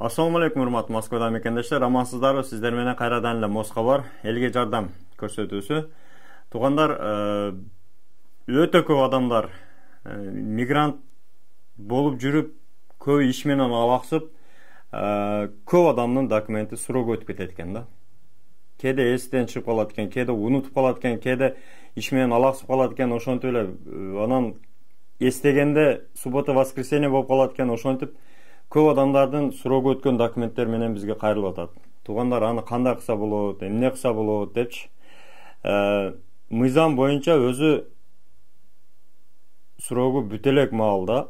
Assalamu alaikum урматтуу Москвада мекендештер, амансыздарбы? Сиздер менен кайрадан эле Москва бар. Элге жардам көрсөтүүсү. Туугандар, өтө көп адамдар мигрант болуп жүрүп, көп иш менен алаксып, көп адамдын документи суроого өтүп кетет экен да. Кээде эстен чыгып калат экен, кээде унутуп калат экен, кээде иш менен алаксып калат экен, ошентип эле анан эстегенде суббота воскресенье болуп калат экен, ошентип көп адамдардын суроого өткөн документтер менен бизге кайрылып атат. Туугандар, аны кандай кылса болот, эмне кылса болот депчи. Мыйзам боюнча өзү суроого бүтө элек маалда,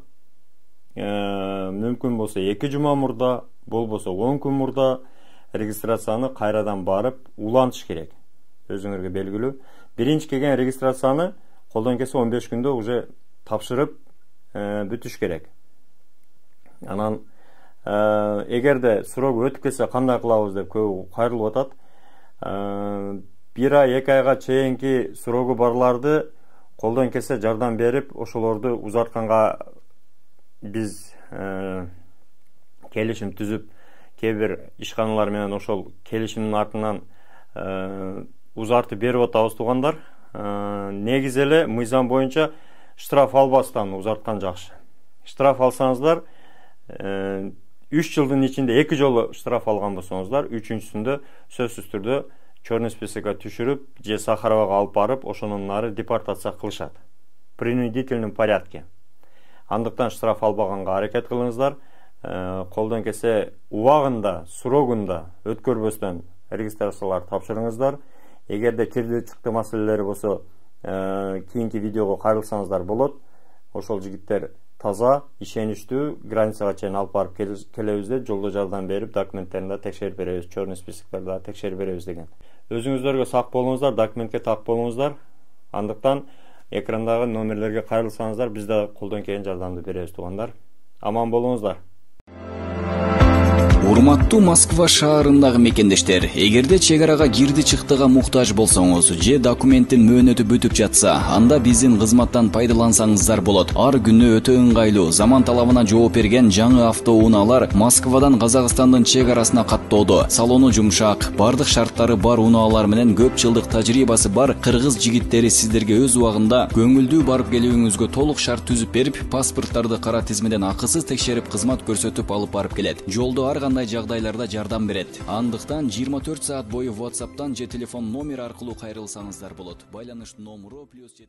мүмкүн болсо 2 жума мурда, болбосо 10 күн мурда регистрацияны кайрадан барып улантыш керек. Өзүңөргө белгилүү. Биринчи келген регистрацияны колдон келсе 15 күндө уже тапшырып бүтүш керек. Анан эгерде суроого өтүп кетсе кандай кылабыз деп көп кайрылып атат. 1 ай 2 айга чейинки суроого барларды колдон келсе жардам берип, ошолорду узартканга биз келишим түзүп, кээ бир ишканалар менен ошол келишимдин артынан узартып берип атабыз туугандар. Негизи эле мыйзам боюнча штраф албастан узарткан жакшы. Штраф алсаңыздар 3 жылдын ичинде 2 жолу штраф алган болсоңуздар, 3-үчүсүндө сөзсүз түрдө чорный списокко түшүрүп, же Сахаровага алып барып, ошонун нары депортация кылышат. В принудительном порядке. Андыктан штраф албаганга аракет кылыңыздар. Колдон келсе убагында, срогунда өткөрбөстөн регистрациялар тапшырыңыздар. Эгерде кирди чыкты маселелери болсо, кийинки видеого кайрылсаңыздар болот. Ошол жигиттер таза, ишеничтүү, границага чейин алып барып келебиз деп жолдо жардам берип, документтерин да текшерип беребиз, чорный списоктарды да текшерип беребиз деген. Өзүңүздөргө сак болуңуздар, документке так болуңуздар. Андыктан экрандагы номерлерге кайрылсаңыздар, биз да колдон келген жардамды беребиз туугандар. Аман болуңуздар. Урматтуу Москва шаарындагы мекендештер, эгерде чек арага кирди чыктыга муктаж болсоңуз, же документтин мөөнөтү бүтүп жатса, анда биздин кызматтан пайдалансаңыздар болот. Ар күнү өтө ыңгайлуу, заман талабына жооп берген жаңы автоунaalар Москвадан Казакстандын чек арасына каттоодо. Салону жумшак, бардык шарттары бар унаалар менен көп жылдык тажрыйбасы бар кыргыз жигиттери сиздерге өз убагында көңүлдүү барып келүүңүзгө толук шарт түзүп берип, паспорттарды кара тизмеден акысыз текшерип, кызмат көрсөтүп алып барып келет. Жолдо ар кандай жагдайларда жардам берет. Андыктан 24 саат бою WhatsApp'тан же телефон номер аркылуу кайрылсаңыздар болот. Байланыш номеру +7